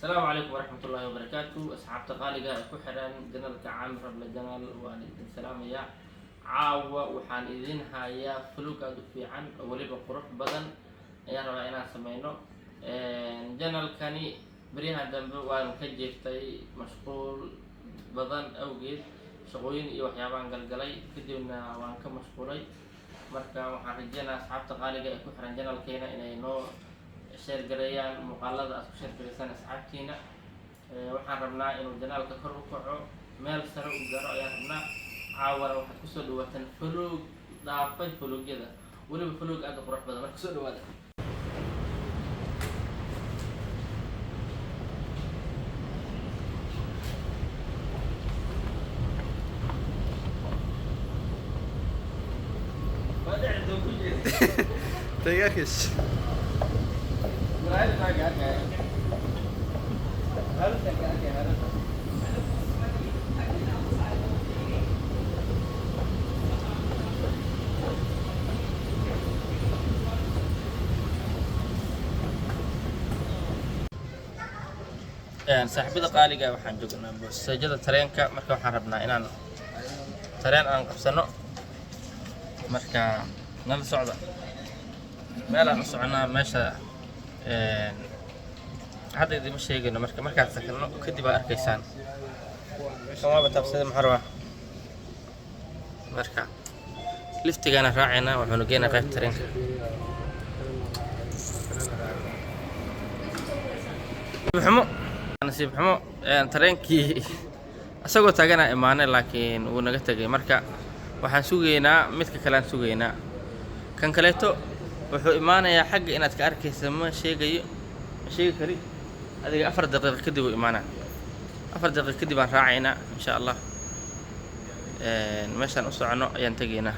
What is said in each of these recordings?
السلام عليكم ورحمة الله وبركاته. أصحاب تقاليقة كحران جنال كعام رب الجنال والد السلام يا عاوة وحان إذن هيا فلوك في عن ولي بقرح بدن يا رأينا سمينه جنال كاني بريها دنب ومكجفتي مشغول بدن أو جيد شغوين يوحيابان قلقلي كديونا وان كمشغولي marka waxaan rajeynayaa asxaabta qaaliga ee ku xiran channelkeena inay noo share gareeyaan muuqaalada aad ku share gareysaan asxaabtiina waxaan rabnaa inuu channelka kor u kaco meel sare u gaaro ayaan rabnaa caawara waxaad ku soo dhawaataan vlog dhaafay vlogyada waliba vlog aad u qurux badan marka soo dhawaada تياركش saaxiibada qaaliga waxaan joognaa boosajada tareenka marka waxaan rabnaa inaan tareen aan qabsano marka nala socda meel aan u soconaa meesha hadda idima sheegayno markaad sakalno kadib aad arkaysaan kamaaba taabsada maxaa rabaa marka liftigaana raacaynaa waxaanu geynaa qaybta tareenka nasiib xumo tareenkii isagoo taaganaa imaanay laakiin wuu naga tegay marka waxaan sugaynaa midka kale aan sugaynaa kan kaleeto wuxuu imaanayaa xagga inaad ka arkaysa ma sheegi kari adiga 4 daqiiqo kadib uu imaanaa 4 daqiiqo kadib aan raacaynaa insha Allah meeshaan u socono ayaan tagaynaa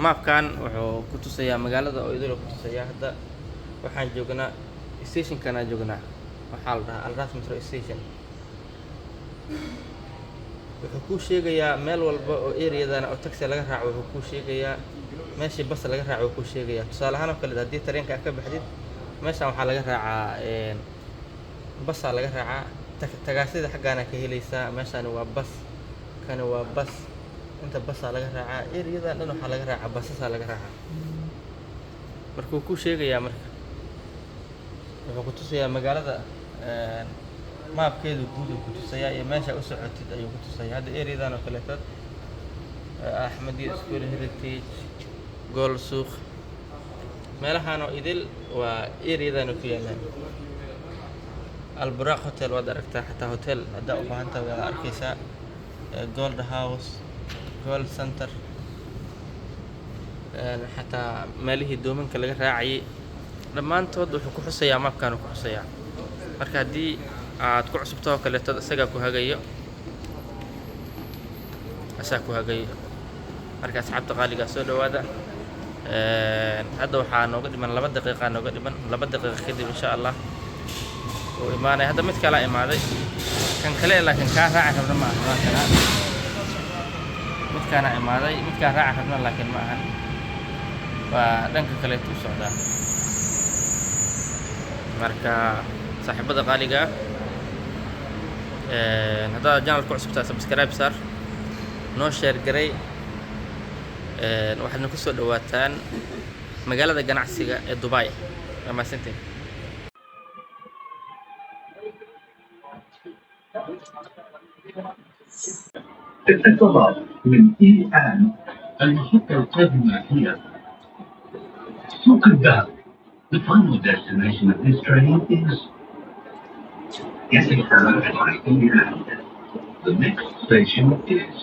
maapkan wuxuu ku tusayaa magaalada oo idil ku tusayaa hadda waxaan joognaa station-kan aan joognaa waxaa la dhahaa Alras Metro Station wuxuu ku sheegayaa meel walba oo area-dana oo taxi laga raaco wuxuu ku sheegayaa meeshii bas laga raaco wuxuu ku sheegayaa tusaale ahaan oo kale haddii tareenka ka baxdid meeshaan waxaa laga raacaa bas laga raacaa tagaasida xaggaana ka helaysaa meeshaan waa bas kana waa bas inta bas laga raacaa area-da dhan waxaa laga raacaa basasa laga raacaa markuu ku sheegayaa marka wuxuu ku tusayaa magaalada maapkeedu guud ku tusayaa iyo meesha u socotid ayuu ku tusayaa hadda area-dan oo kale tad Ahmadiya School Heritage Gool Suuq meelahan oo idil waa area-dan ku yaalaan Alburaq Hotel wada aragtaa xataa hotel hadda u baahan tahay waa arkaysaa Gold House Gold Center xataa meelihii doomanka laga raacay dhammaantood wuxuu ku xusayaa maapkan ku xusayaa marka haddii aad ku cusubto kale tad isaga ku hagayo marka asxaabta qaaliga soo dhawaada hadda waxaa nooga dhiman 2 daqiiqo nooga dhiman 2 daqiiqo kadib insha Allah oo imaanay hadda mid kale imaaday kan kale laakiin ka raaci rabna ma aha mid kana imaaday mid ka raaci rabna laakiin ma aha waa dhanka kale u socdaa marka saaxiibada qaaliga هذا جانل كعصب سبسكرايب صار نو شير جري waxaad ku soo dhawaataan magaalada ganacsiga ee Dubai ama Sydney الطلب من الآن المحطة القادمة هي سوق الذهب. The final destination of this train is getting her at Iran. The next station is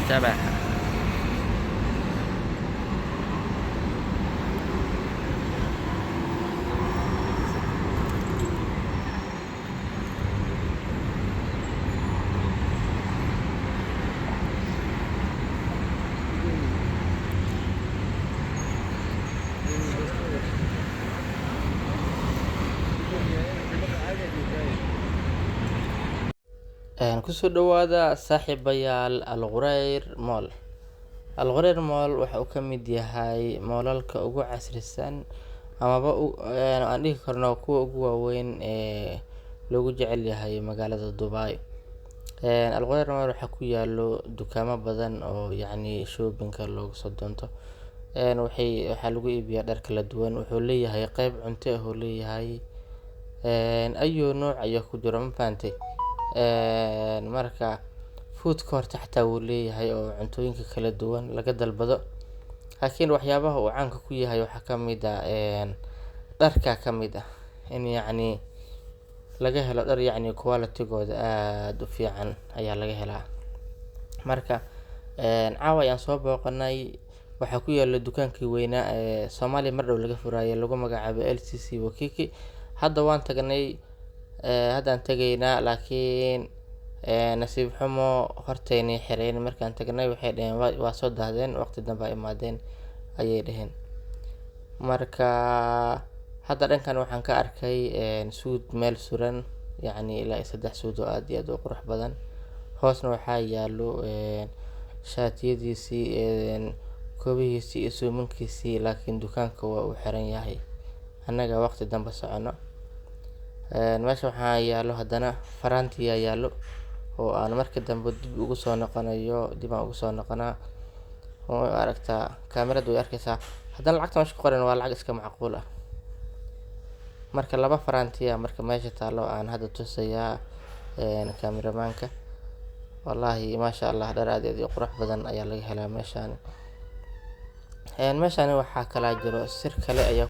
تبعها. kusoo dhawaada saaxiibayaal Al-Ghurayr Mall. Al-Ghurayr Mall waxa uu ka mid yahay moolalka ugu casrisan amaba aan dhihi karno kuwa ugu waaweyn ee loogu jecel yahay magaalada Dubai. Al-Ghurayr Mall waxa ku yaalo dukaamo badan oo yacni shoppingka loogu soo doonto. waxaa lagu iibiyaa dhar kala duwan, wuxuu leeyahay qayb cunto ah, wuxuu leeyahay ayu nooc ayaa ku jira, ma fahantay. marka food court xataa wuu leeyahay oo cuntooyinka kala duwan laga dalbado. laakiin waxyaabaha uu caanka ku yahay waxaa ka mid ah dharka ka mid ah in yacni laga helo dhar yacni quality-gooda aad u fiican ayaa laga helaa. marka caawa ayaan soo booqanay, waxaa ku yaala dukaankii weynaa ee Soomaaliya mar dhow laga furayay, lagu magacaabo LCC Wakiki. hadda waan tagnay, haddaan tagaynaa, laakiin nasiib xumo horteynay xireen. markaan tagnay waxay dhaheen waa soo dahdeen, waqti dambe ay imaadeen ayay dhaheen. marka hadda dhankan waxaan ka arkay suud meel suran, yacni ilaa 3 suud oo aad iyo aad u qurux badan. hoosna waxaa yaalo shaatiyadiisii, koobihiisii iyo suumankiisii, laakiin dukaanka waa uu xiran yahay. annaga waqti dambe socono. meesha waxaa yaalo haddana faraantiyaa yaalo oo aan marka dambe dib ugu soo noqonayo, dib aan ugu soo noqonaa. oo aragtaa kaamirada way arkaysaa. haddana lacagta meesha ku qoran waa lacag iska macquul ah. marka 2 faraantiya marka meesha taalo aan hadda tusayaa kaamiramanka. wallaahi maasha Allah, dhar aad iyo aad u qurux badan ayaa laga helaa meeshaan. meeshaan waxaa kala jiro sir kale ayaa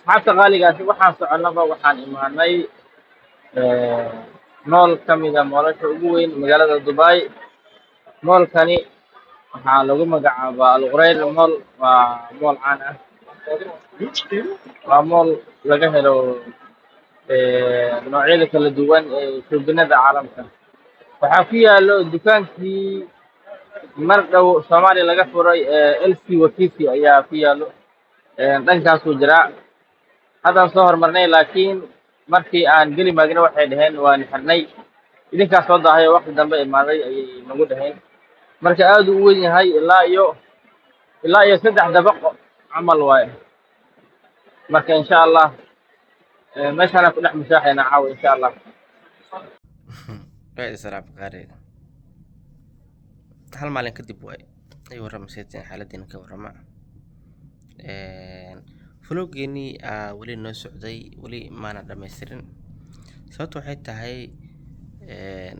asxaabta qaaligaasi waxaan soconaba waxaan imaanay mool ka mid ah moolasha ugu weyn magaalada Dubai. moolkani waxaa lagu magacaabaa Al-Ghurayr Mall. waa mool caan ah, waa mool laga helo noocyada kala duwan ee shoobinada caalamka. waxaa ku yaalo dukaankii mar dhow Soomaaliya laga furay LC Wakiki ayaa ku yaalo, dhankaasuu jiraa. haddaan soo hormarnay, laakiin markii aan geli maagna waxay dhaheen waan xirnay, idinkaas soo daahayo waqti dambe imaaday ayay nagu dhaheen. marka aad u weyn yahay, ilaa iyo 3 dabaqo camal waaye. marka insha Allah meeshaan ku dhex mushaaxayna caawa insha Allah. salaam qaari hal maalin kadib way ay waramaysay xaaladina ka warama vloggeeni weli noo socday, weli maana dhammaystirin. sababtu waxay tahay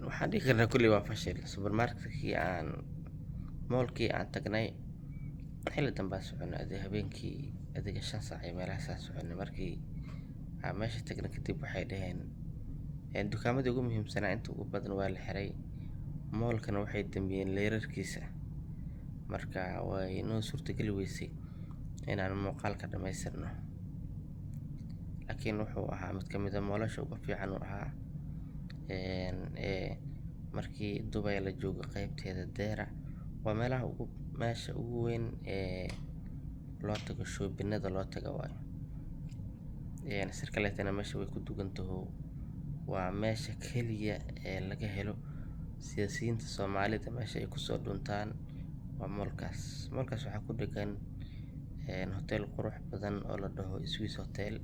waxaan dhihi karnaa kulli waa fashil. supermarketkii aan moolkii aan tagnay xilli dambe soconay, habeenkii adiga 5 saac iyo meelahaas soconay. markii aan meesha tagnay kadib waxay dhaheen dukaamadii ugu muhiimsanaa inta ugu badan waa la xiray, moolkana waxay dambeeyeen leerarkiisa. marka way noo suurtageli weysay inaan muuqaalka dhammaystirno, laakiin wuxuu ahaa mid ka mid ah moolasha ugu fiican u ahaa. markii Dubai la joogo qaybteeda Deera waa meesha ugu weyn ee loo tago shoobinada loo tago waayo. sir kaleetana meesha way ku dugan tahay, waa meesha keliya ee laga helo siyaasiyiinta Soomaalida meesha ay kusoo dhuntaan. waa moolkaas waxaa ku dhegan hotel qurux badan oo la dhaho Swiss Hotel.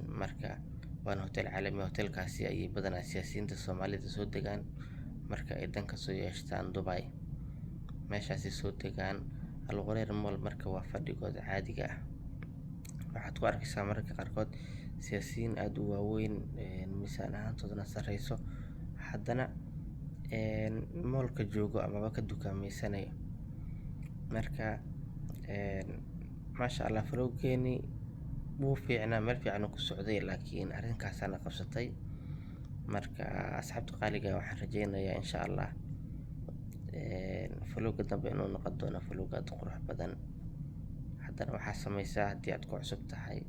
marka waana hotel caalami. hotelkaasi ayay badanaa siyaasiyiinta Soomaalida soo degaan marka ay danka soo yeeshtaan Dubai, meeshaasi soo degaan. Al-Ghurayr Mall marka waa fadhigooda caadiga ah. waxaad ku arkaysaa mararka qaarkood siyaasiyiin aad u waaweyn, miisaan ahaantoodana sarreyso, haddana moolka joogo amaba ka dukaameysanayo. marka maasha allah falowgeeni wuu fiicnaa, meel fiican uu ku socday, laakiin arrinkaasaana qabsatay. marka asxaabta qaaliga waxaan rajeynayaa insha allah falowga dambe inuu noqon doono falowga aad u qurux badan. haddana waxaa samaysaa haddii aad ku cusub tahay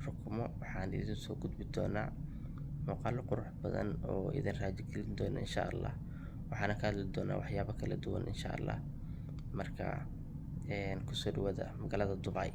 rukumo, waxaan idin soo gudbi doonaa muuqaalo qurux badan oo idin raajigelin doona insha allah. waxaana ka hadli doonaa waxyaabo kala duwan insha allah. marka kusoo dhawaada magaalada Dubai.